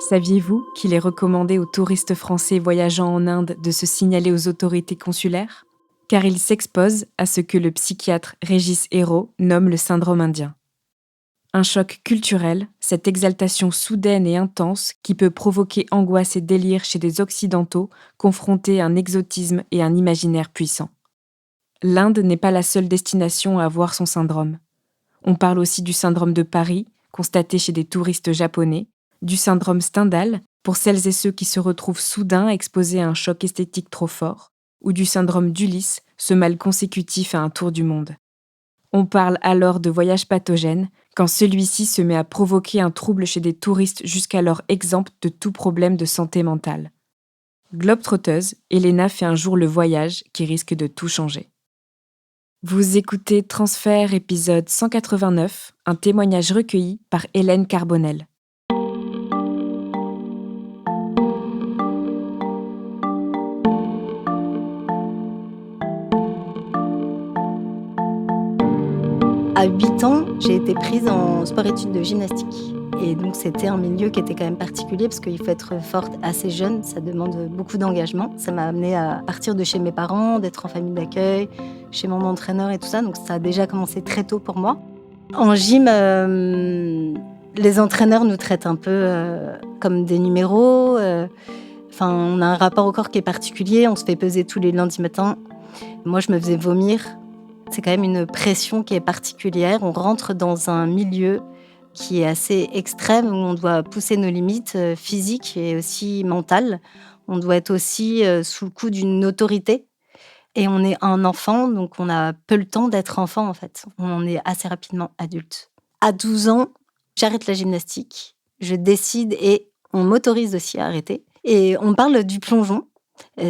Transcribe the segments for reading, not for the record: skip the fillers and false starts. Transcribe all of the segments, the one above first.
Saviez-vous qu'il est recommandé aux touristes français voyageant en Inde de se signaler aux autorités consulaires? Car ils s'exposent à ce que le psychiatre Régis Hérault nomme le syndrome indien. Un choc culturel, cette exaltation soudaine et intense qui peut provoquer angoisse et délire chez des Occidentaux confrontés à un exotisme et un imaginaire puissant. L'Inde n'est pas la seule destination à avoir son syndrome. On parle aussi du syndrome de Paris, constaté chez des touristes japonais, du syndrome Stendhal, pour celles et ceux qui se retrouvent soudain exposés à un choc esthétique trop fort, ou du syndrome d'Ulysse, ce mal consécutif à un tour du monde. On parle alors de voyage pathogène, quand celui-ci se met à provoquer un trouble chez des touristes jusqu'alors exempts de tout problème de santé mentale. Globe-trotteuse, Elena fait un jour le voyage qui risque de tout changer. Vous écoutez Transfert épisode 189, un témoignage recueilli par Hélène Carbonel. À 8 ans, j'ai été prise en sport-études de gymnastique. Et donc, c'était un milieu qui était quand même particulier parce qu'il faut être forte assez jeune, ça demande beaucoup d'engagement. Ça m'a amenée à partir de chez mes parents, d'être en famille d'accueil, chez mon entraîneur et tout ça. Donc, ça a déjà commencé très tôt pour moi. En gym, les entraîneurs nous traitent un peu comme des numéros. On a un rapport au corps qui est particulier. On se fait peser tous les lundis matins. Moi, je me faisais vomir. C'est quand même une pression qui est particulière. On rentre dans un milieu qui est assez extrême, où on doit pousser nos limites physiques et aussi mentales. On doit être aussi sous le coup d'une autorité. Et on est un enfant, donc on a peu le temps d'être enfant en fait. On est assez rapidement adulte. À 12 ans, j'arrête la gymnastique. Je décide et on m'autorise aussi à arrêter. Et on parle du plongeon.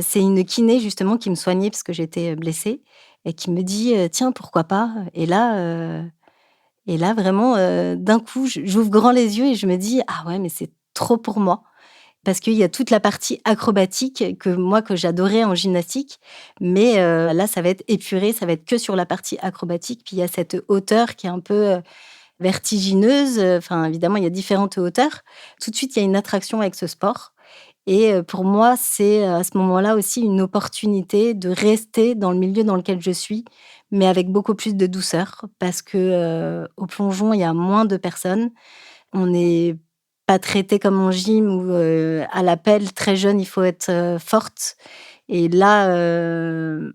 C'est une kiné justement qui me soignait parce que j'étais blessée et qui me dit tiens, pourquoi pas. Et là vraiment, d'un coup, j'ouvre grand les yeux et je me dis ah ouais, mais c'est trop pour moi. Parce qu'il y a toute la partie acrobatique que j'adorais en gymnastique, mais là, ça va être épuré, ça va être que sur la partie acrobatique. Puis il y a cette hauteur qui est un peu vertigineuse. Enfin, évidemment, il y a différentes hauteurs. Tout de suite, il y a une attraction avec ce sport. Et pour moi, c'est à ce moment-là aussi une opportunité de rester dans le milieu dans lequel je suis, mais avec beaucoup plus de douceur. Parce que au plongeon, il y a moins de personnes. On n'est pas traité comme en gym où, à l'appel, très jeune, il faut être, forte. Et là,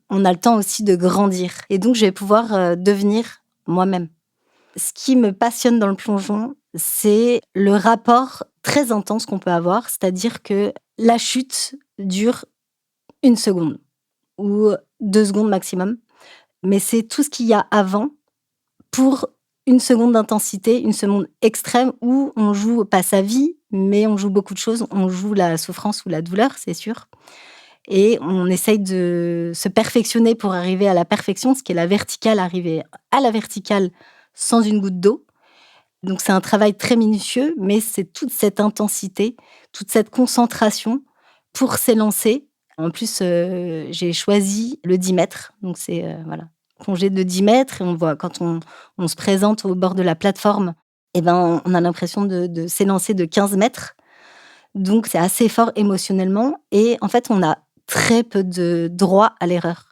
on a le temps aussi de grandir et donc je vais pouvoir, devenir moi-même. Ce qui me passionne dans le plongeon, c'est le rapport très intense qu'on peut avoir, c'est-à-dire que la chute dure 1 seconde ou 2 secondes maximum, mais c'est tout ce qu'il y a avant pour 1 seconde d'intensité, 1 seconde extrême où on joue pas sa vie, mais on joue beaucoup de choses. On joue la souffrance ou la douleur, c'est sûr, et on essaye de se perfectionner pour arriver à la perfection, ce qui est la verticale, arriver à la verticale sans une goutte d'eau. Donc c'est un travail très minutieux, mais c'est toute cette intensité, toute cette concentration pour s'élancer. En plus, j'ai choisi le 10 mètres, donc c'est, voilà, plongée de 10 mètres et on voit quand on se présente au bord de la plateforme et ben, on a l'impression de s'élancer de 15 mètres. Donc c'est assez fort émotionnellement et en fait, on a très peu de droit à l'erreur.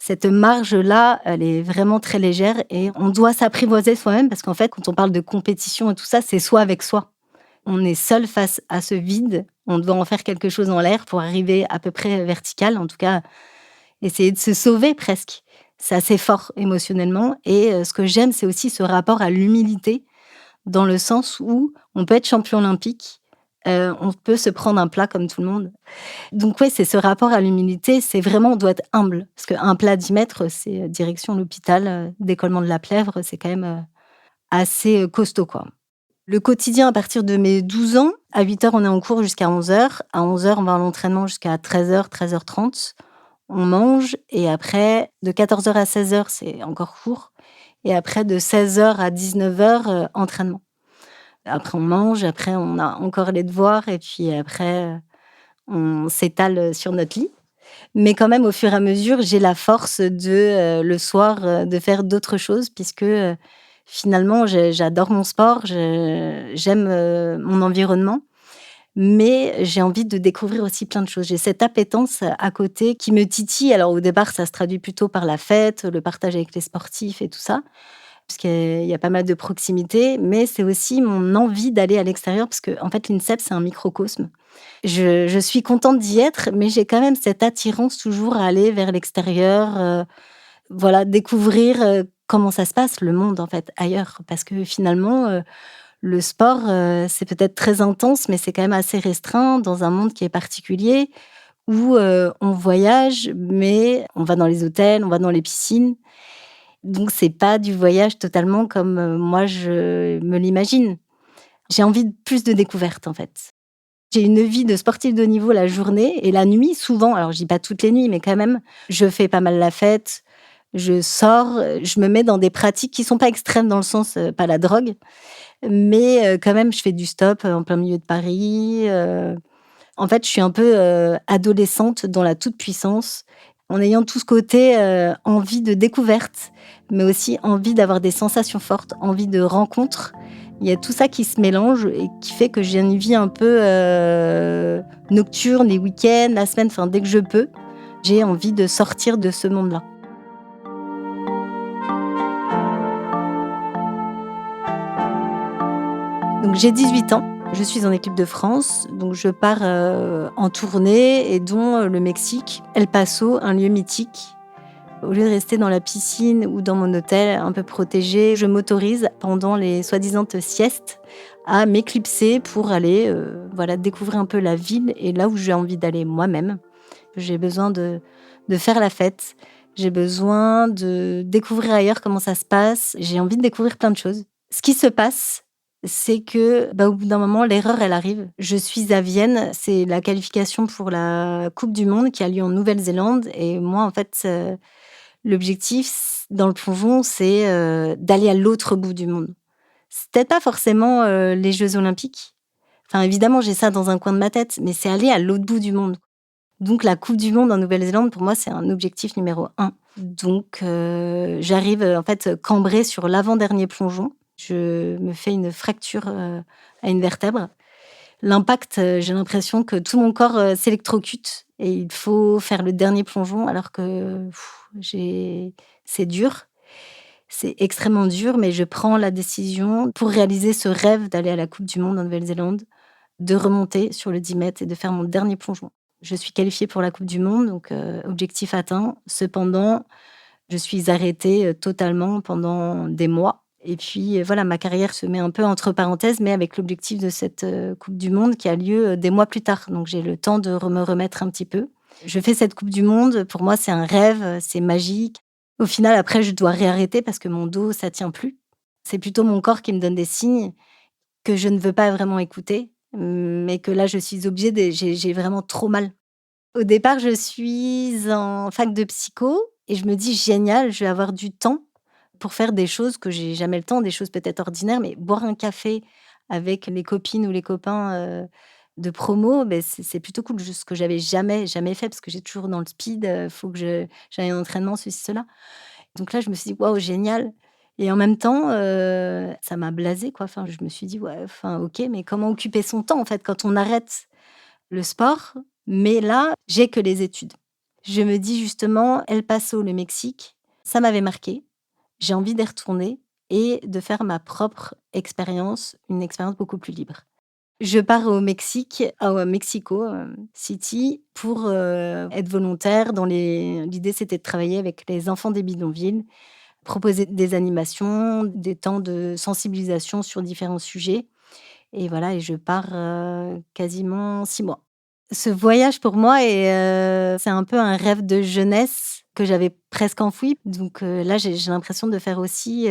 Cette marge-là, elle est vraiment très légère et on doit s'apprivoiser soi-même parce qu'en fait, quand on parle de compétition et tout ça, c'est soi avec soi. On est seul face à ce vide, on doit en faire quelque chose en l'air pour arriver à peu près vertical, en tout cas, essayer de se sauver presque. C'est assez fort émotionnellement et ce que j'aime, c'est aussi ce rapport à l'humilité dans le sens où on peut être champion olympique, on peut se prendre un plat comme tout le monde. Donc ouais, c'est ce rapport à l'humilité, c'est vraiment on doit être humble parce qu'un plat 10 mètres, c'est, direction l'hôpital, décollement de la plèvre, c'est quand même, assez, costaud, quoi. Le quotidien à partir de mes 12 ans, à 8 heures, on est en cours jusqu'à 11 heures. À 11 heures, on va à l'entraînement jusqu'à 13 heures, 13 h 30. On mange et après de 14 heures à 16 heures, c'est encore cours et après de 16 heures à 19 heures, entraînement. Après on mange, après on a encore les devoirs et puis après, on s'étale, sur notre lit. Mais quand même, au fur et à mesure, j'ai la force de, le soir, de faire d'autres choses puisque, finalement, j'adore mon sport, j'aime, mon environnement. mais j'ai envie de découvrir aussi plein de choses. J'ai cette appétence à côté qui me titille. Alors au départ, ça se traduit plutôt par la fête, le partage avec les sportifs et tout ça, parce qu'il y a pas mal de proximité, mais c'est aussi mon envie d'aller à l'extérieur parce que en fait, l'INSEP, c'est un microcosme. Je suis contente d'y être, mais j'ai quand même cette attirance toujours à aller vers l'extérieur, voilà, découvrir, comment ça se passe, le monde, en fait, ailleurs. Parce que finalement, le sport, c'est peut-être très intense, mais c'est quand même assez restreint dans un monde qui est particulier où, on voyage, mais on va dans les hôtels, on va dans les piscines. Donc c'est pas du voyage totalement comme, moi je me l'imagine. J'ai envie de plus de découvertes, en fait. J'ai une vie de sportive de haut niveau la journée et la nuit, souvent, alors je dis pas toutes les nuits, mais quand même, je fais pas mal la fête, je sors, je me mets dans des pratiques qui sont pas extrêmes dans le sens, pas la drogue, mais quand même, je fais du stop, en plein milieu de Paris. En fait, je suis un peu, adolescente dans la toute-puissance, en ayant tout ce côté, envie de découverte, mais aussi envie d'avoir des sensations fortes, envie de rencontres. Il y a tout ça qui se mélange et qui fait que j'ai une vie un peu, nocturne, les week-ends, la semaine, enfin dès que je peux, j'ai envie de sortir de ce monde-là. Donc j'ai 18 ans, je suis en équipe de France, donc je pars, en tournée et dont, le Mexique, El Paso, un lieu mythique. Au lieu de rester dans la piscine ou dans mon hôtel un peu protégé, je m'autorise pendant les soi-disant siestes à m'éclipser pour aller, voilà, découvrir un peu la ville et là où j'ai envie d'aller moi-même. J'ai besoin de faire la fête, j'ai besoin de découvrir ailleurs comment ça se passe, j'ai envie de découvrir plein de choses. Ce qui se passe, c'est que, bah, au bout d'un moment, l'erreur, elle arrive. Je suis à Vienne, c'est la qualification pour la coupe du monde qui a lieu en Nouvelle-Zélande et moi, en fait, l'objectif dans le plongeon, c'est, d'aller à l'autre bout du monde. C'est peut-être pas forcément, les jeux olympiques. Enfin, évidemment, j'ai ça dans un coin de ma tête, mais c'est aller à l'autre bout du monde. Donc la coupe du monde en Nouvelle-Zélande, pour moi, c'est un objectif numéro un. Donc j'arrive, en fait, cambrée sur l'avant-dernier plongeon. Je me fais une fracture, à une vertèbre. L'impact, j'ai l'impression que tout mon corps, s'électrocute et il faut faire le dernier plongeon alors que j'ai c'est dur, c'est extrêmement dur, mais je prends la décision pour réaliser ce rêve d'aller à la coupe du monde en Nouvelle-Zélande, de remonter sur le 10 mètres et de faire mon dernier plongeon. Je suis qualifiée pour la coupe du monde, donc objectif atteint. Cependant, je suis arrêtée, totalement pendant des mois et puis, voilà, ma carrière se met un peu entre parenthèses, mais avec l'objectif de cette, coupe du monde qui a lieu, des mois plus tard. Donc j'ai le temps de me remettre un petit peu. Je fais cette coupe du monde, pour moi, c'est un rêve, c'est magique. Au final, après, je dois réarrêter parce que mon dos, ça tient plus. C'est plutôt mon corps qui me donne des signes que je ne veux pas vraiment écouter, mais que là, je suis obligée j'ai vraiment trop mal. Au départ, je suis en fac de psycho et je me dis: «Génial, je vais avoir du temps pour faire des choses que j'ai jamais le temps, des choses peut-être ordinaires», mais boire un café avec les copines ou les copains, de promo, beh, c'est plutôt cool, ce que j'avais jamais fait parce que j'ai toujours dans le speed, faut que j'aille en entraînement, ceci, cela. Donc là, je me suis dit: «Waouh, génial» et en même temps, ça m'a blasée, quoi. Enfin, je me suis dit: «Ouais, enfin, OK, mais comment occuper son temps, en fait, quand on arrête le sport?» Mais là, j'ai que les études. Je me dis justement: El Paso, le Mexique, ça m'avait marqué. J'ai envie d'y retourner et de faire ma propre expérience, une expérience beaucoup plus libre. Je pars au Mexique, à Mexico, City pour, être volontaire dans les l'idée c'était de travailler avec les enfants des bidonvilles, proposer des animations, des temps de sensibilisation sur différents sujets et voilà et je pars, quasiment 6 mois. Ce voyage pour moi c'est un peu un rêve de jeunesse que j'avais presque enfoui. Donc là, j'ai l'impression de faire aussi,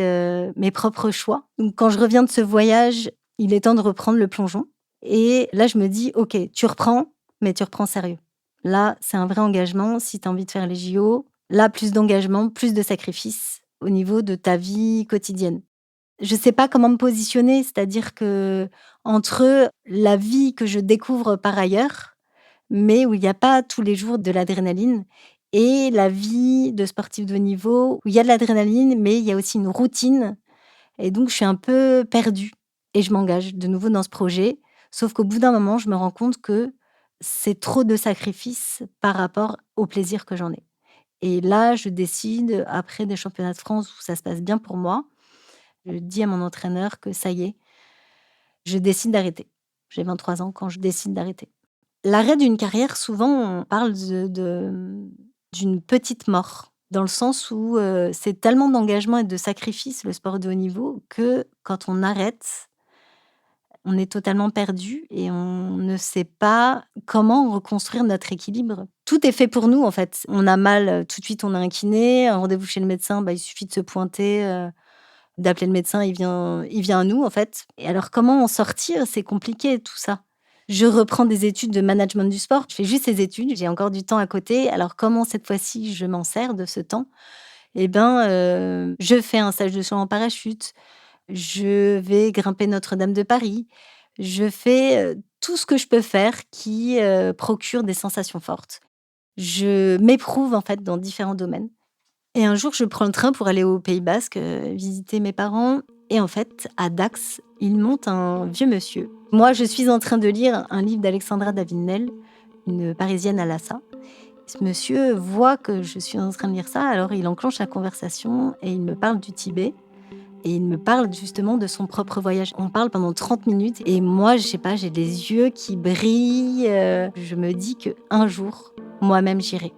mes propres choix. Donc quand je reviens de ce voyage, il est temps de reprendre le plongeon et là, je me dis: «OK, tu reprends, mais tu reprends sérieux. Là, c'est un vrai engagement si tu as envie de faire les JO. Là, plus d'engagement, plus de sacrifices au niveau de ta vie quotidienne». Je sais pas comment me positionner, c'est-à-dire que entre la vie que je découvre par ailleurs mais où il y a pas tous les jours de l'adrénaline et la vie de sportif de haut niveau où il y a de l'adrénaline, mais il y a aussi une routine et donc je suis un peu perdue et je m'engage de nouveau dans ce projet. Sauf qu'au bout d'un moment, je me rends compte que c'est trop de sacrifices par rapport au plaisir que j'en ai. Et là, je décide, après des championnats de France où ça se passe bien pour moi, je dis à mon entraîneur que ça y est, je décide d'arrêter. J'ai 23 ans quand je décide d'arrêter. L'arrêt d'une carrière, souvent, on parle d'une petite mort, dans le sens où, c'est tellement d'engagement et de sacrifice, le sport de haut niveau, que quand on arrête, on est totalement perdu et on ne sait pas comment reconstruire notre équilibre. Tout est fait pour nous, en fait. On a mal, tout de suite, on a un kiné, un rendez-vous chez le médecin, bah, il suffit de se pointer, d'appeler le médecin, il vient à nous, en fait. Et alors comment en sortir? C'est compliqué tout ça. Je reprends des études de management du sport, je fais juste ces études, j'ai encore du temps à côté. Alors comment cette fois-ci je m'en sers de ce temps? Eh ben, je fais un stage de saut en parachute, je vais grimper Notre-Dame de Paris, je fais, tout ce que je peux faire qui, procure des sensations fortes. Je m'éprouve en fait dans différents domaines. Et un jour, je prends le train pour aller au Pays basque, visiter mes parents et en fait, à Dax, il monte un vieux monsieur. Moi, je suis en train de lire un livre d'Alexandra David-Nesle, une Parisienne à Lhasa. Ce monsieur voit que je suis en train de lire ça, alors il enclenche la conversation et il me parle du Tibet et il me parle justement de son propre voyage. On parle pendant 30 minutes et moi, je sais pas, j'ai des yeux qui brillent, je me dis qu'un jour, moi-même, j'irai.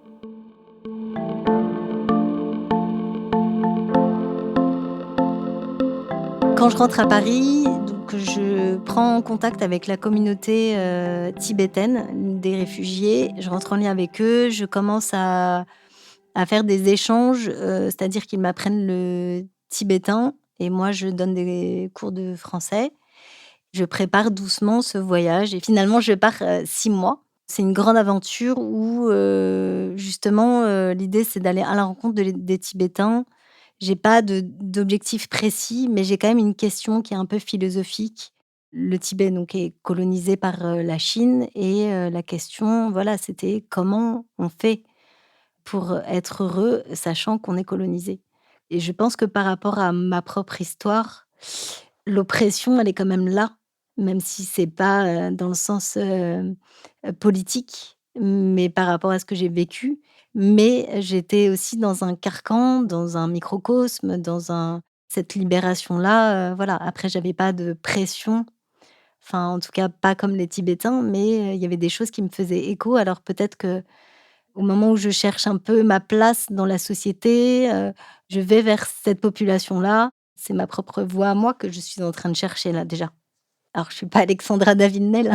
Quand je rentre à Paris, donc je prends contact avec la communauté, tibétaine des réfugiés. Je rentre en lien avec eux, je commence à faire des échanges, c'est-à-dire qu'ils m'apprennent le tibétain et moi je donne des cours de français. Je prépare doucement ce voyage et finalement je pars, 6 mois. C'est une grande aventure où, justement, l'idée c'est d'aller à la rencontre des Tibétains. J'ai pas d'objectif précis, mais j'ai quand même une question qui est un peu philosophique. Le Tibet donc est colonisé par, la Chine et la question, voilà, c'était comment on fait pour être heureux, sachant qu'on est colonisé? Et je pense que par rapport à ma propre histoire, l'oppression, elle est quand même là, même si c'est pas, dans le sens, politique, mais par rapport à ce que j'ai vécu. Mais j'étais aussi dans un carcan, dans un microcosme, dans cette libération-là, voilà. Après j'avais pas de pression, enfin, en tout cas pas comme les Tibétains, mais il y avait des choses qui me faisaient écho. Alors peut-être que au moment où je cherche un peu ma place dans la société, je vais vers cette population-là. C'est ma propre voie à moi que je suis en train de chercher là, déjà. Alors je suis pas Alexandra David-Nesle,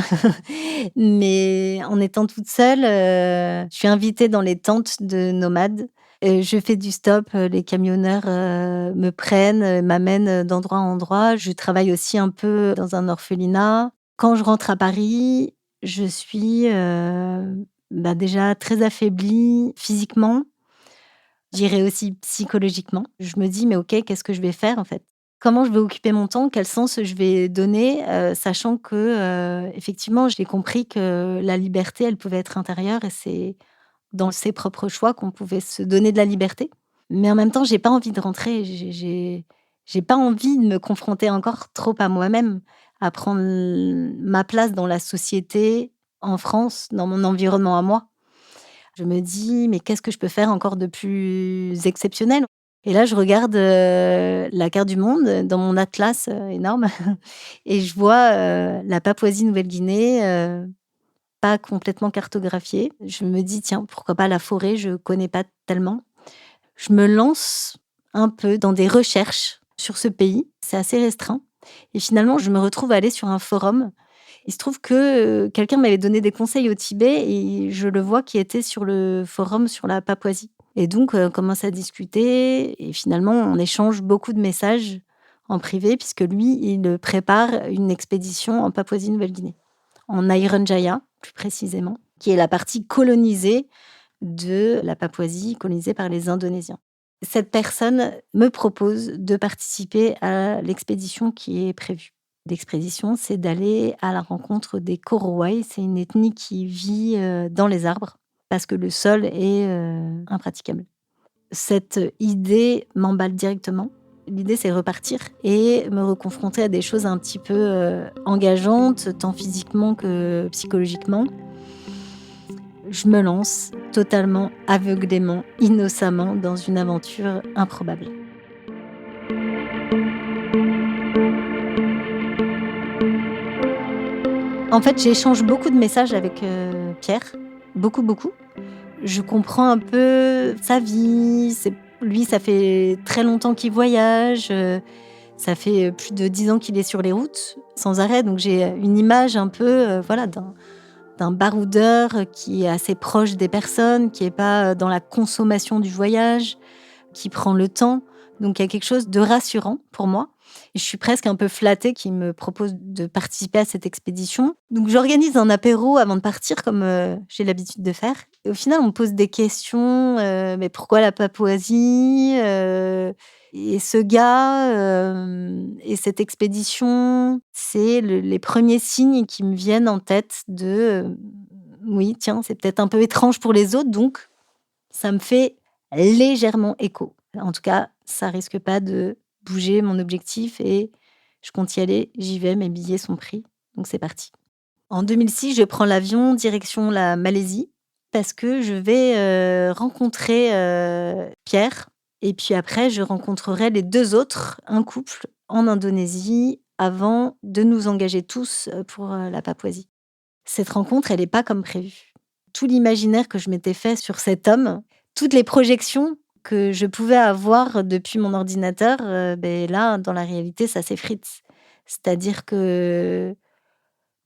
mais en étant toute seule, je suis invitée dans les tentes de nomades. Je fais du stop, les camionneurs, me prennent, m'amènent, d'endroit en endroit. Je travaille aussi un peu dans un orphelinat. Quand je rentre à Paris, je suis, bah, déjà très affaiblie physiquement, je dirais aussi psychologiquement. Je me dis: «Mais OK, qu'est-ce que je vais faire en fait? Comment je vais occuper mon temps? Quel sens je vais donner?» Sachant que, effectivement, j'ai compris que la liberté, elle pouvait être intérieure et c'est dans ses propres choix qu'on pouvait se donner de la liberté. Mais en même temps, j'ai pas envie de rentrer, j'ai pas envie de me confronter encore trop à moi-même, à prendre ma place dans la société, en France, dans mon environnement à moi. Je me dis: «Mais qu'est-ce que je peux faire encore de plus exceptionnel?» Et là, je regarde, la carte du monde, dans mon atlas, énorme et je vois, la Papouasie-Nouvelle-Guinée, pas complètement cartographiée. Je me dis: «Tiens, pourquoi pas la forêt?» Je connais pas tellement. Je me lance un peu dans des recherches sur ce pays. C'est assez restreint et finalement, je me retrouve à aller sur un forum. Il se trouve que, quelqu'un m'avait donné des conseils au Tibet et je le vois qui était sur le forum sur la Papouasie et donc on commence à discuter et finalement, on échange beaucoup de messages en privé puisque lui, il prépare une expédition en Papouasie-Nouvelle-Guinée, en Nayran-Jaya, plus précisément, qui est la partie colonisée de la Papouasie, colonisée par les Indonésiens. Cette personne me propose de participer à l'expédition qui est prévue. L'expédition, c'est d'aller à la rencontre des Korowai. C'est une ethnie qui vit, dans les arbres parce que le sol est, impraticable. Cette idée m'emballe directement. L'idée, c'est repartir et me reconfronter à des choses un petit peu, engageantes, tant physiquement que psychologiquement. Je me lance totalement, aveuglément, innocemment dans une aventure improbable. En fait, j'échange beaucoup de messages avec, Pierre, beaucoup, beaucoup. Je comprends un peu sa vie, lui, ça fait très longtemps qu'il voyage, ça fait, plus de 10 ans qu'il est sur les routes, sans arrêt, donc j'ai, une image un peu, voilà, d'un baroudeur qui est assez proche des personnes, qui est pas, dans la consommation du voyage, qui prend le temps. Donc il y a quelque chose de rassurant pour moi et je suis presque un peu flattée qu'il me propose de participer à cette expédition. Donc j'organise un apéro avant de partir comme, j'ai l'habitude de faire et au final, on me pose des questions, «Mais pourquoi la Papouasie?» Et ce gars, et cette expédition, c'est les premiers signes qui me viennent en tête de, oui, tiens, c'est peut-être un peu étrange pour les autres, donc ça me fait légèrement écho. En tout cas, ça risque pas de bouger mon objectif et je compte y aller, j'y vais, mes billets sont pris, donc c'est parti. En 2006, je prends l'avion direction la Malaisie parce que je vais, rencontrer, Pierre et puis après je rencontrerai les 2 autres, un couple en Indonésie avant de nous engager tous, pour, la Papouasie. Cette rencontre, elle est pas comme prévu. Tout l'imaginaire que je m'étais fait sur cet homme, toutes les projections que je pouvais avoir depuis mon ordinateur, là, dans la réalité, ça s'effrite. C'est-à-dire que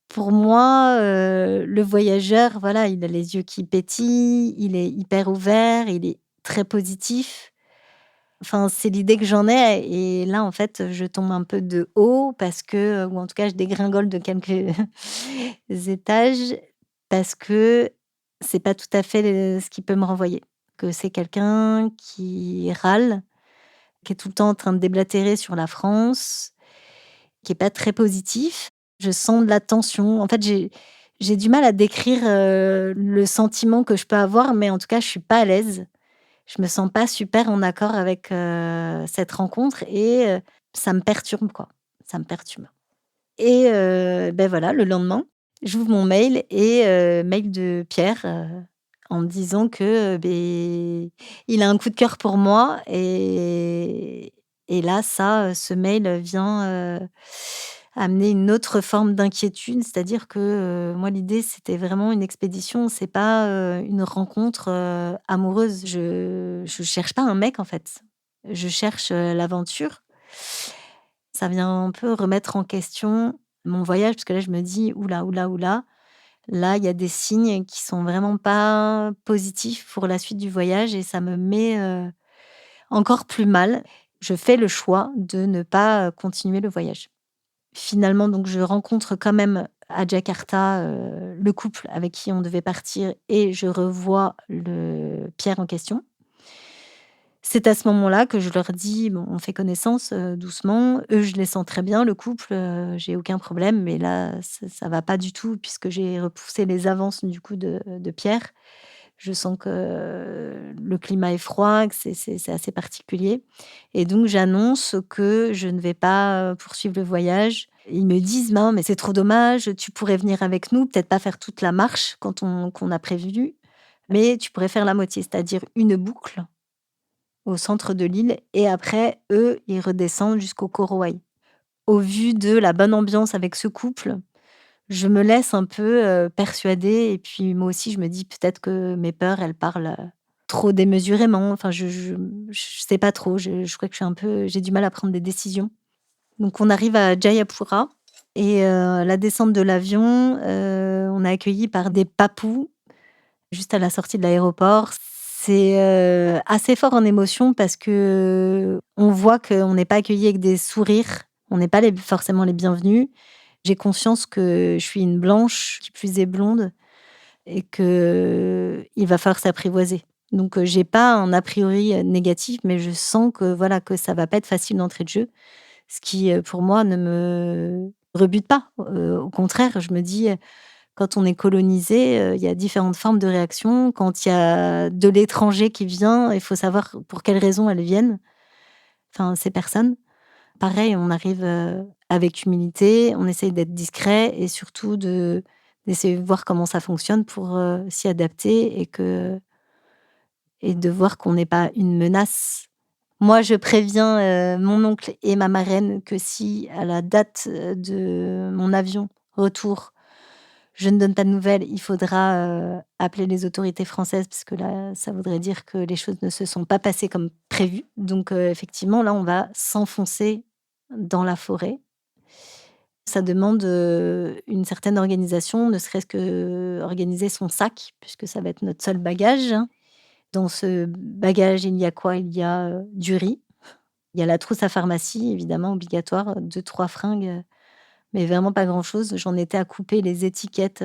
pour moi, le voyageur, voilà, il a les yeux qui pétillent, il est hyper ouvert, il est très positif. Enfin, c'est l'idée que j'en ai et là, en fait, je tombe un peu de haut parce que, ou en tout cas, je dégringole de quelques étages parce que c'est pas tout à fait ce qui peut me renvoyer. Que c'est quelqu'un qui râle, qui est tout le temps en train de déblatérer sur la France, qui est pas très positif. Je sens de la tension. En fait, j'ai du mal à décrire, le sentiment que je peux avoir, mais en tout cas, je suis pas à l'aise. Je me sens pas super en accord avec, cette rencontre et ça me perturbe, quoi. Ça me perturbe et voilà, le lendemain, j'ouvre mon mail et mail de Pierre, en me disant que, il a un coup de cœur pour moi et là, ça, ce mail vient, amener une autre forme d'inquiétude. C'est-à-dire que, moi, l'idée, c'était vraiment une expédition, c'est pas, une rencontre, amoureuse. Je cherche pas un mec, en fait. Je cherche, l'aventure. Ça vient un peu remettre en question mon voyage parce que là, je me dis: «Ouh là, ouh là, ouh là, là, il y a des signes qui sont vraiment pas positifs pour la suite du voyage» et ça me met, encore plus mal. Je fais le choix de ne pas, continuer le voyage. Finalement, donc je rencontre quand même à Jakarta, le couple avec qui on devait partir et je revois le Pierre en question. C'est à ce moment-là que je leur dis: «Bon, on fait connaissance, doucement». Eux, je les sens très bien, le couple, j'ai aucun problème, mais là, ça va pas du tout puisque j'ai repoussé les avances du coup de Pierre. Je sens que le climat est froid, que c'est assez particulier et donc j'annonce que je ne vais pas, poursuivre le voyage. Ils me disent: «Ben, mais c'est trop dommage, tu pourrais venir avec nous, peut-être pas faire toute la marche qu'on a prévue, mais tu pourrais faire la moitié, c'est-à-dire une boucle au centre de l'île et après eux, ils redescendent jusqu'au Korowai». Au vu de la bonne ambiance avec ce couple, je me laisse un peu, persuader et puis moi aussi je me dis: «Peut-être que mes peurs, elles parlent, trop démesurément». Enfin je sais pas trop, je crois que je suis un peu j'ai du mal à prendre des décisions. Donc on arrive à Jayapura et la descente de l'avion, on est accueillis par des papous juste à la sortie de l'aéroport. C'est, assez fort en émotion parce que on voit qu'on n'est pas accueillis avec des sourires, on n'est pas forcément les bienvenus. J'ai conscience que je suis une blanche, qui plus est blonde et qu'il va falloir s'apprivoiser. Donc j'ai pas un a priori, négatif, mais je sens que voilà, que ça va pas être facile d'entrée de jeu. Ce qui, pour moi ne me rebute pas. Au contraire, je me dis, quand on est colonisé, il y a différentes formes de réactions. Quand il y a de l'étranger qui vient, il faut savoir pour quelles raisons elles viennent. enfin ces personnes. Pareil, on arrive, avec humilité, on essaye d'être discret et surtout d'essayer de voir comment ça fonctionne pour, s'y adapter et de voir qu'on n'est pas une menace. Moi, je préviens, mon oncle et ma marraine que si à la date, de mon avion retour, je ne donne pas de nouvelles, il faudra, appeler les autorités françaises parce que là, ça voudrait dire que les choses ne se sont pas passées comme prévu. Donc, effectivement, là, on va s'enfoncer dans la forêt. Ça demande, une certaine organisation, ne serait-ce qu'organiser son sac puisque ça va être notre seul bagage. Dans ce bagage, il y a quoi? Il y a, du riz, il y a la trousse à pharmacie évidemment obligatoire, 2-3 fringues, mais vraiment pas grand-chose. J'en étais à couper les étiquettes,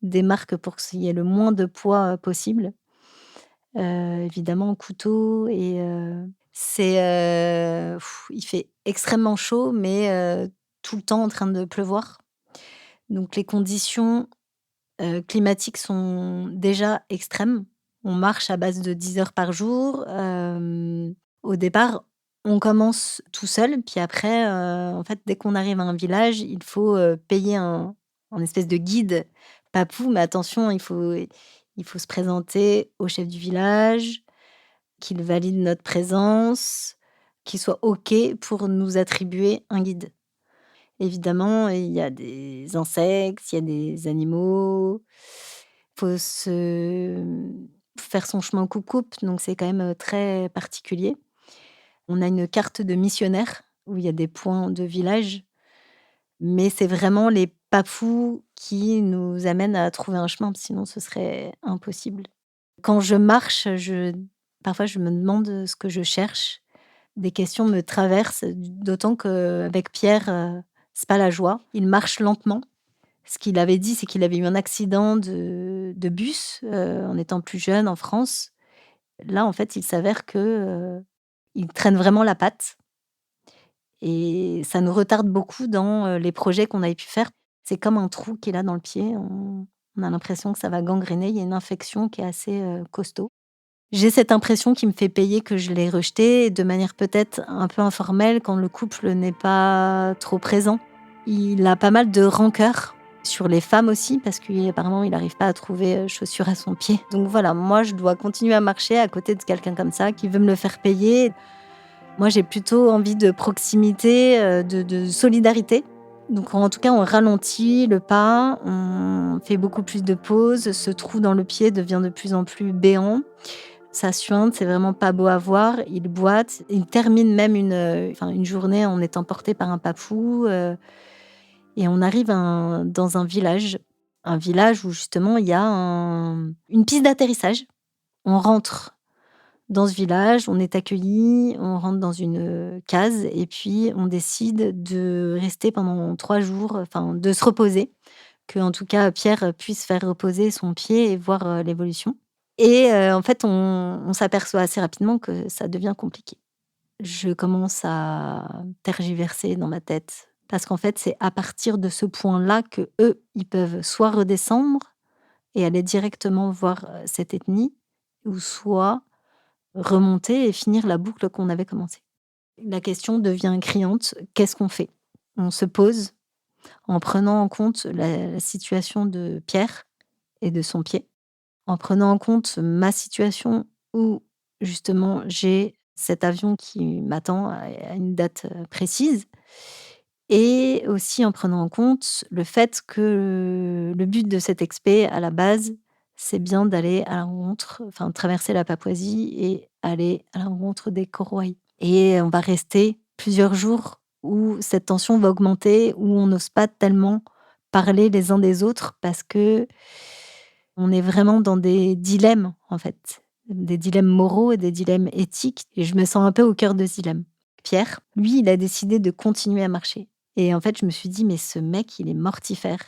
des marques pour qu'il y ait le moins de poids, possible. Évidemment couteau et c'est, il fait extrêmement chaud mais tout le temps en train de pleuvoir. Donc les conditions, climatiques sont déjà extrêmes. On marche à base de 10 heures par jour. Au départ, on commence tout seul, puis après, en fait, dès qu'on arrive à un village, il faut, payer un espèce de guide papou, mais attention, il faut se présenter au chef du village, qu'il valide notre présence, qu'il soit OK pour nous attribuer un guide. Évidemment, il y a des insectes, il y a des animaux. Faut faire son chemin en coupe donc c'est quand même, très particulier. On a une carte de missionnaire où il y a des points de village, mais c'est vraiment les papous qui nous amènent à trouver un chemin, sinon ce serait impossible. Quand je marche, parfois je me demande, ce que je cherche. Des questions me traversent, d'autant qu'avec Pierre, c'est pas la joie. Il marche lentement. Ce qu'il avait dit, c'est qu'il avait eu un accident de bus, en étant plus jeune en France. Là, en fait, il s'avère que, il traîne vraiment la patte et ça nous retarde beaucoup dans, les projets qu'on avait pu faire. C'est comme un trou qu'il a dans le pied. On a l'impression que ça va gangréner. Il y a une infection qui est assez, costaud. J'ai cette impression qu'il me fait payer que je l'ai rejeté de manière peut-être un peu informelle quand le couple n'est pas trop présent. Il a pas mal de rancœur sur les femmes aussi parce qu'apparemment il n'arrive pas à trouver, chaussure à son pied. Donc voilà, moi je dois continuer à marcher à côté de quelqu'un comme ça qui veut me le faire payer. Moi j'ai plutôt envie de proximité, de solidarité. Donc en tout cas on ralentit le pas, on fait beaucoup plus de pauses, ce trou dans le pied devient de plus en plus béant. Ça suinte, c'est vraiment pas beau à voir. Il boite, il termine même une journée en étant porté par un papou, et on arrive dans un village où justement il y a une piste d'atterrissage. On rentre dans ce village, on est accueillis, on rentre dans une, case et puis on décide de rester pendant 3 jours, enfin de se reposer, que en tout cas Pierre puisse faire reposer son pied et voir, l'évolution. Et en fait, on s'aperçoit assez rapidement que ça devient compliqué. Je commence à tergiverser dans ma tête parce qu'en fait, c'est à partir de ce point-là que eux, ils peuvent soit redescendre et aller directement voir, cette ethnie ou soit remonter et finir la boucle qu'on avait commencée. La question devient criante, qu'est-ce qu'on fait? On se pose en prenant en compte la situation de Pierre et de son pied. En prenant en compte ma situation où justement j'ai cet avion qui m'attend à une date, précise et aussi en prenant en compte le fait que le but de cette expé à la base, c'est bien d'aller à la rencontre, enfin traverser la Papouasie et aller à la rencontre des Koroï et on va rester plusieurs jours où cette tension va augmenter, où on n'ose pas tellement parler les uns des autres parce que on est vraiment dans des dilemmes, en fait, des dilemmes moraux et des dilemmes éthiques et je me sens un peu au cœur de ce dilemme. Pierre, lui, il a décidé de continuer à marcher et en fait, je me suis dit: «Mais ce mec, il est mortifère»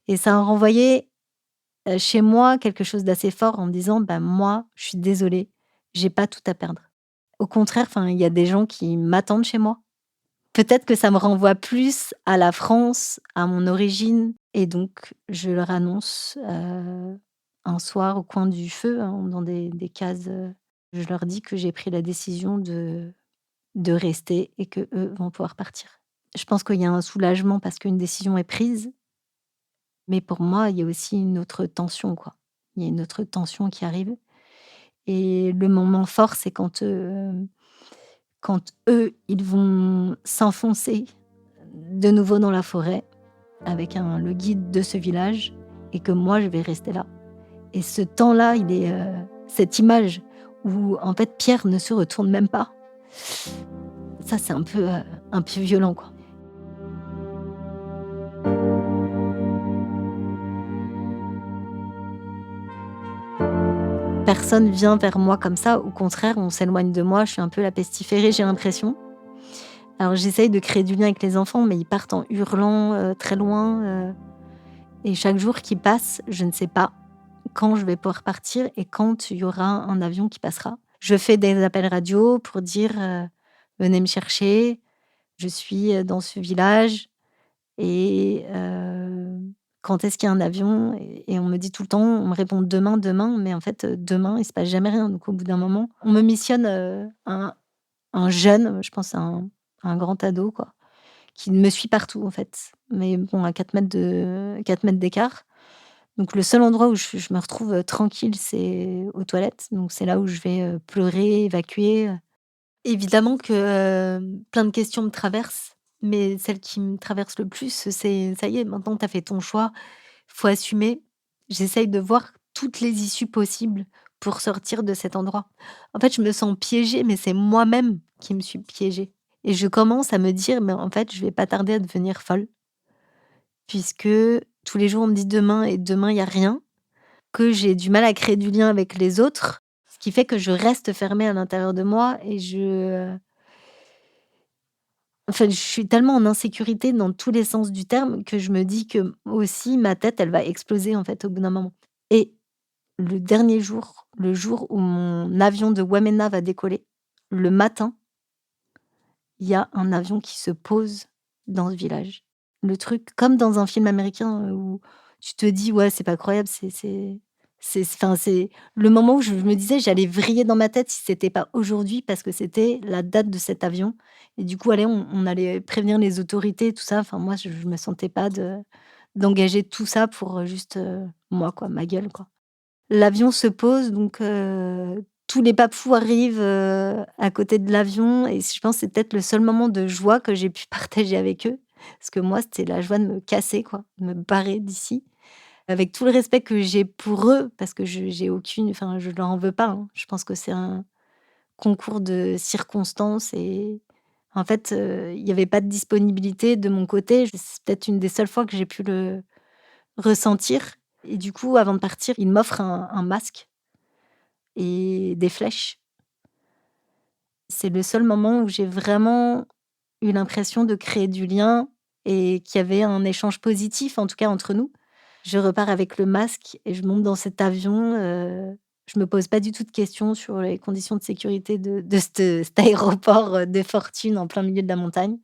et ça a renvoyé, chez moi quelque chose d'assez fort en me disant: «Bah, moi, je suis désolée, j'ai pas tout à perdre». Au contraire, enfin, il y a des gens qui m'attendent chez moi. Peut-être que ça me renvoie plus à la France, à mon origine et donc je leur annonce, un soir au coin du feu, hein, dans des cases, je leur dis que j'ai pris la décision de de rester et qu'eux vont pouvoir partir. Je pense qu'il y a un soulagement parce qu'une décision est prise, mais pour moi, il y a aussi une autre tension, quoi. Il y a une autre tension qui arrive et le moment fort, c'est quand eux, ils vont s'enfoncer de nouveau dans la forêt avec le guide de ce village et que moi, je vais rester là. Et ce temps-là, cette image où en fait Pierre ne se retourne même pas, ça c'est un peu violent, quoi. Personne vient vers moi comme ça, au contraire, on s'éloigne de moi, je suis un peu la pestiférée, j'ai l'impression. Alors j'essaye de créer du lien avec les enfants, mais ils partent en hurlant, très loin, et chaque jour qui passe, je ne sais pas quand je vais pouvoir partir et quand il y aura un avion qui passera. Je fais des appels radio pour dire, «Venez me chercher, je suis, dans ce village et quand est-ce qu'il y a un avion?» Et on me dit tout le temps, on me répond: «Demain, demain», mais en fait, demain, il se passe jamais rien. Donc au bout d'un moment, on me missionne, un jeune, je pense un grand ado quoi, qui me suit partout en fait, mais bon à 4 mètres d'écart. Donc le seul endroit où je me retrouve, tranquille, c'est aux toilettes. Donc c'est là où je vais, pleurer, évacuer. Évidemment que, plein de questions me traversent, mais celle qui me traverse le plus, c'est: «Ça y est, maintenant tu as fait ton choix, faut assumer». J'essaye de voir toutes les issues possibles pour sortir de cet endroit. En fait, je me sens piégée, mais c'est moi-même qui me suis piégée et je commence à me dire: «Mais en fait, je vais pas tarder à devenir folle» puisque tous les jours on me dit: «Demain» et demain il y a rien, que j'ai du mal à créer du lien avec les autres, ce qui fait que je reste fermée à l'intérieur de moi et enfin, je suis tellement en insécurité dans tous les sens du terme que je me dis que aussi ma tête, elle va exploser en fait au bout d'un moment. Et le dernier jour, le jour où mon avion de Wamena va décoller, le matin, il y a un avion qui se pose dans ce village. Le truc comme dans un film américain, où tu te dis: «Ouais, c'est pas croyable», c'est le moment où je me disais: «J'allais vriller dans ma tête si c'était pas aujourd'hui», parce que c'était la date de cet avion et du coup, allez, on allait prévenir les autorités, tout ça. Enfin, moi, je me sentais pas d'engager tout ça pour, juste, moi, quoi, ma gueule, quoi. L'avion se pose donc tous les papous arrivent, à côté de l'avion et je pense que c'est peut-être le seul moment de joie que j'ai pu partager avec eux. Parce que moi, c'était la joie de me casser quoi, de me barrer d'ici. Avec tout le respect que j'ai pour eux, parce que j'ai aucune enfin, je leur en veux pas, hein. Je pense que c'est un concours de circonstances et en fait, il y avait pas de disponibilité de mon côté. C'est peut-être une des seules fois que j'ai pu le ressentir et du coup, avant de partir, ils m'offrent un masque et des flèches. C'est le seul moment où j'ai vraiment eu l'impression de créer du lien et qu'il y avait un échange positif, en tout cas entre nous. Je repars avec le masque et je monte dans cet avion, je me pose pas du tout de questions sur les conditions de sécurité de cet aéroport, de fortune en plein milieu de la montagne.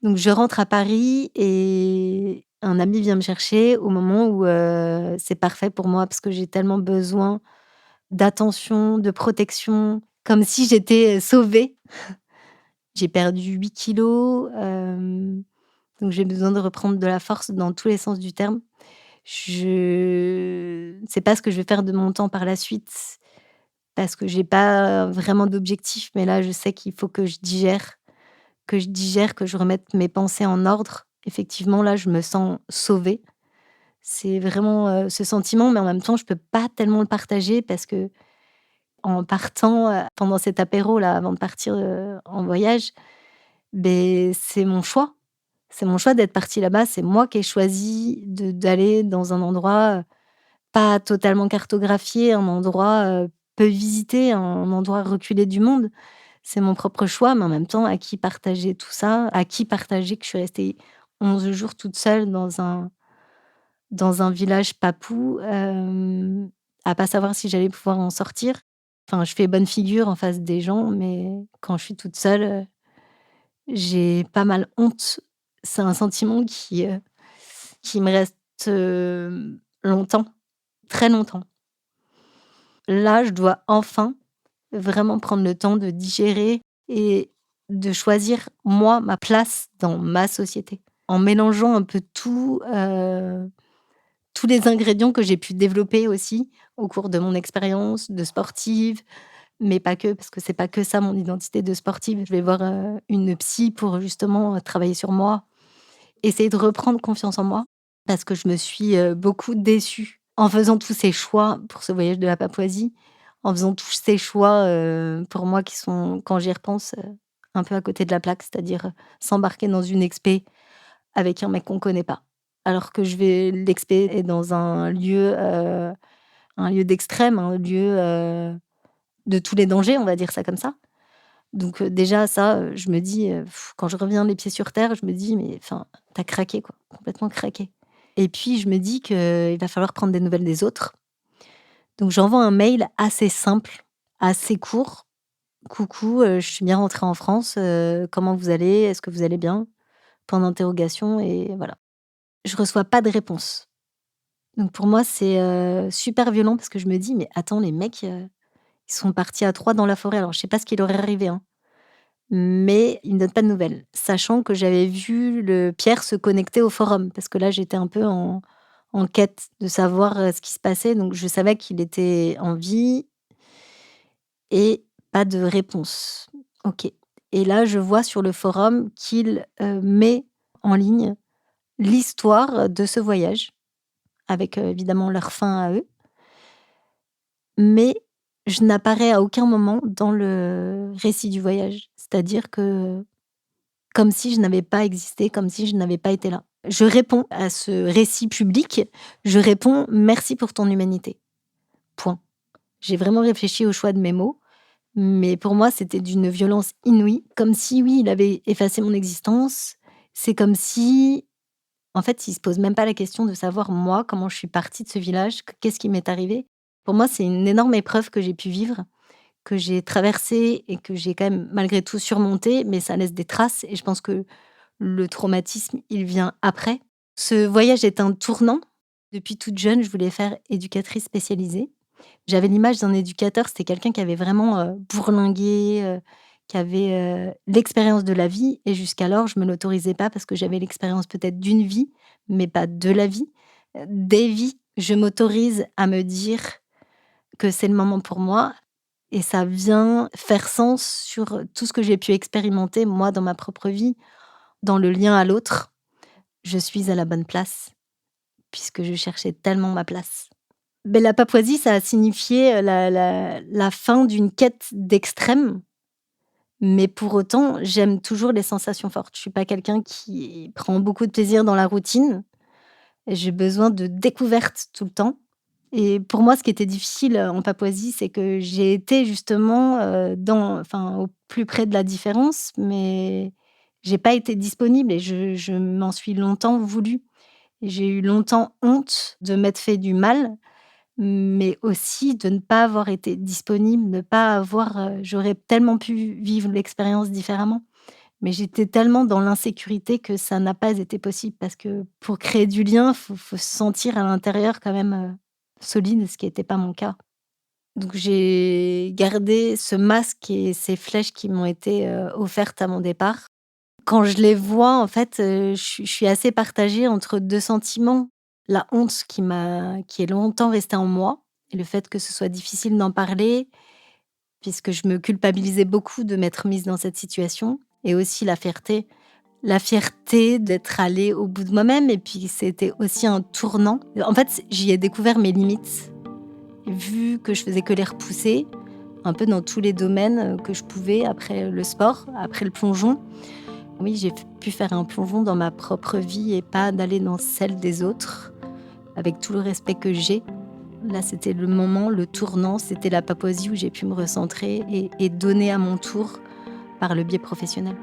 Donc je rentre à Paris et un ami vient me chercher au moment où, c'est parfait pour moi parce que j'ai tellement besoin d'attention, de protection, comme si j'étais, sauvée. J'ai perdu 8 kilos, donc j'ai besoin de reprendre de la force dans tous les sens du terme. Je ne sais pas ce que je vais faire de mon temps par la suite, parce que j'ai pas vraiment d'objectif, mais là, je sais qu'il faut que je remette mes pensées en ordre. Effectivement, là, je me sens sauvée. C'est vraiment, ce sentiment, mais en même temps, je peux pas tellement le partager parce que en partant, pendant cet apéro-là, avant de partir, en voyage, beh, c'est mon choix. C'est mon choix d'être partie là-bas. C'est moi qui ai choisi d'aller dans un endroit, pas totalement cartographié, un endroit, peu visité, un endroit reculé du monde. C'est mon propre choix, mais en même temps, à qui partager tout ça? À qui partager que je suis restée 11 jours toute seule dans un village papou, à pas savoir si j'allais pouvoir en sortir. Enfin, je fais bonne figure en face des gens, mais quand je suis toute seule, j'ai pas mal honte. C'est un sentiment qui me reste, longtemps, très longtemps. Là, je dois enfin vraiment prendre le temps de digérer et de choisir, moi, ma place dans ma société. En mélangeant un peu tout, tous les ingrédients que j'ai pu développer aussi au cours de mon expérience de sportive, mais pas que, parce que c'est pas que ça mon identité de sportive. Je vais voir, une psy pour justement, travailler sur moi, essayer de reprendre confiance en moi parce que je me suis, beaucoup déçue en faisant tous ces choix pour ce voyage de la Papouasie, en faisant tous ces choix, pour moi qui sont, quand j'y repense, un peu à côté de la plaque. C'est-à-dire, s'embarquer dans une expé avec un mec qu'on connaît pas. Alors que l'expé est dans un lieu d'extrême, un lieu, de tous les dangers, on va dire ça comme ça. Donc, déjà ça, je me dis, quand je reviens les pieds sur terre, je me dis: «Mais enfin, tu craqué quoi, complètement craqué». Et puis je me dis qu'il va falloir prendre des nouvelles des autres. Donc j'envoie un mail assez simple, assez court: «Coucou, je suis bien rentrée en France, comment vous allez? Est-ce que vous allez bien?» Point d'interrogation et voilà. Je reçois pas de réponse. Donc pour moi, c'est, super violent parce que je me dis: «Mais attends, les mecs, ils sont partis à 3 dans la forêt». Alors je sais pas ce qui leur est arrivé, hein, mais ils me donnent pas de nouvelles. Sachant que j'avais vu le Pierre se connecter au forum parce que là, j'étais un peu en quête de savoir, ce qui se passait. Donc je savais qu'il était en vie et pas de réponse. OK. Et là, je vois sur le forum qu'il, met en ligne l'histoire de ce voyage avec, évidemment leur fin à eux. Mais je n'apparais à aucun moment dans le récit du voyage. C'est-à-dire que comme si je n'avais pas existé, comme si je n'avais pas été là. Je réponds à ce récit public, je réponds: «Merci pour ton humanité». Point. J'ai vraiment réfléchi au choix de mes mots, mais pour moi, c'était d'une violence inouïe, comme si, oui, il avait effacé mon existence. C'est comme si, en fait, il se pose même pas la question de savoir, moi, comment je suis partie de ce village, qu'est-ce qui m'est arrivé. Pour moi, c'est une énorme épreuve que j'ai pu vivre, que j'ai traversée et que j'ai quand même malgré tout surmontée, mais ça laisse des traces et je pense que le traumatisme, il vient après. Ce voyage est un tournant. Depuis toute jeune, je voulais faire éducatrice spécialisée. J'avais l'image d'un éducateur, c'était quelqu'un qui avait vraiment, bourlingué, qui avait, l'expérience de la vie et jusqu'alors, je me l'autorisais pas parce que j'avais l'expérience peut-être d'une vie, mais pas de la vie, des vies. Je m'autorise à me dire que c'est le moment pour moi et ça vient faire sens sur tout ce que j'ai pu expérimenter, moi, dans ma propre vie, dans le lien à l'autre. Je suis à la bonne place, puisque je cherchais tellement ma place. Beh, la Papouasie, ça a signifié, la fin d'une quête d'extrême, mais pour autant, j'aime toujours les sensations fortes. Je suis pas quelqu'un qui prend beaucoup de plaisir dans la routine. J'ai besoin de découvertes tout le temps et pour moi, ce qui était difficile, en Papouasie, c'est que j'ai été justement, au plus près de la différence, mais j'ai pas été disponible et je m'en suis longtemps voulu. J'ai eu longtemps honte de m'être fait du mal, mais aussi de ne pas avoir été disponible, ne pas avoir, j'aurais tellement pu vivre l'expérience différemment. Mais j'étais tellement dans l'insécurité que ça n'a pas été possible parce que pour créer du lien, faut se sentir à l'intérieur quand même, solide, ce qui était pas mon cas. Donc j'ai gardé ce masque et ces flèches qui m'ont été, offertes à mon départ. Quand je les vois, en fait, je suis assez partagée entre 2 sentiments. La honte qui est longtemps restée en moi et le fait que ce soit difficile d'en parler, puisque je me culpabilisais beaucoup de m'être mise dans cette situation et aussi la fierté. La fierté d'être allée au bout de moi-même et puis c'était aussi un tournant. En fait, j'y ai découvert mes limites, vu que je faisais que les repousser, un peu dans tous les domaines, que je pouvais après le sport, après le plongeon. Oui, j'ai pu faire un plongeon dans ma propre vie et pas d'aller dans celle des autres, avec tout le respect que j'ai. Là, c'était le moment, le tournant, c'était la Papouasie où j'ai pu me recentrer et donner à mon tour par le biais professionnel.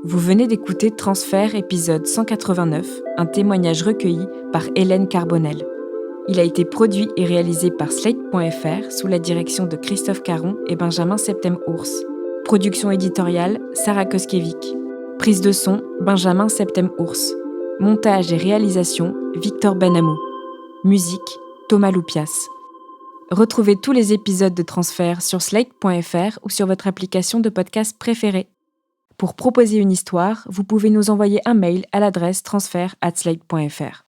Vous Vous venez d'écouter Transfert épisode 189, un témoignage recueilli par Hélène Carbonel. Il a été produit et réalisé par Slate.fr sous la direction de Christophe Caron et Benjamin Septem-Ours. Production éditoriale, Sarah Koskiewicz. Prise de son, Benjamin Septem-Ours. Montage et réalisation, Victor Benamou. Musique, Thomas Loupias. Retrouvez tous les épisodes de Transfert sur Slate.fr ou sur votre application de podcast préférée. Pour proposer une histoire, vous pouvez nous envoyer un mail à l'adresse transfert@slate.fr.